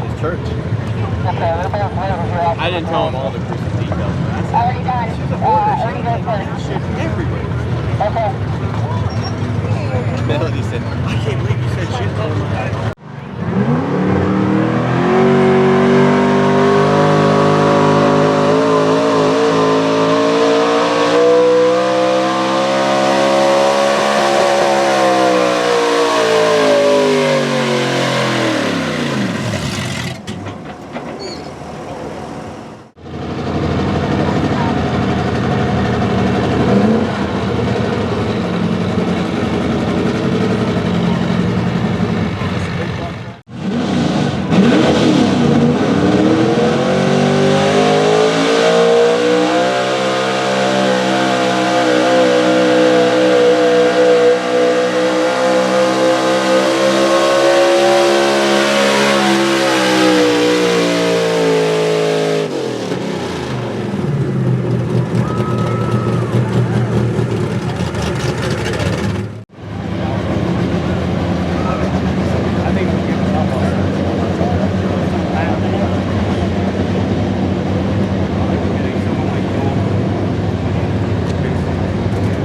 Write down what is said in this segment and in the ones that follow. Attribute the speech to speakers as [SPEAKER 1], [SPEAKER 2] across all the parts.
[SPEAKER 1] his church. I didn't tell him all the gruesome details.
[SPEAKER 2] Already done. Already done first.
[SPEAKER 1] Shit everywhere.
[SPEAKER 2] Okay.
[SPEAKER 1] Melody said, I can't believe you said shit all the time.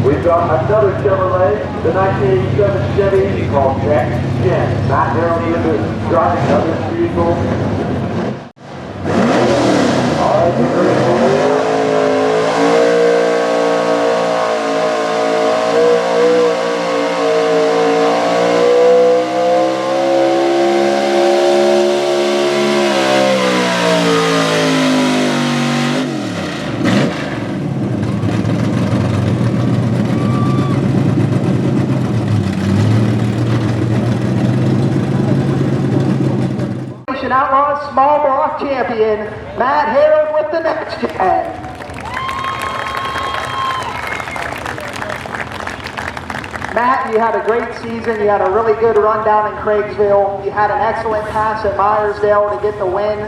[SPEAKER 3] We've got another Chevrolet, the 1987 Chevy called Jack Jen. Matt Harrold is driving another vehicle. All right, get ready.
[SPEAKER 4] Outlaws small block champion, Matt Harrold with the next gen. Matt, you had a great season. You had a really good run down in Craigsville. You had an excellent pass at Myersdale to get the win.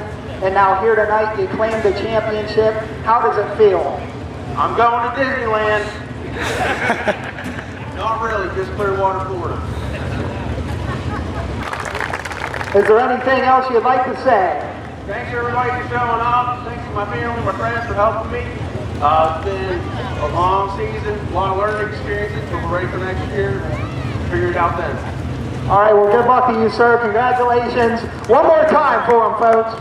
[SPEAKER 4] And now here tonight, you claimed the championship. How does it feel?
[SPEAKER 5] I'm going to Disneyland. Not really, just Clearwater, Florida.
[SPEAKER 4] Is there anything else you'd like to say?
[SPEAKER 5] Thanks everybody for showing up. Thanks to my family, my friends for helping me. It's been a long season, a lot of learning experiences, but we're ready for next year. Figure it out then.
[SPEAKER 4] All right, well, good luck to you, sir. Congratulations. One more time for him, folks.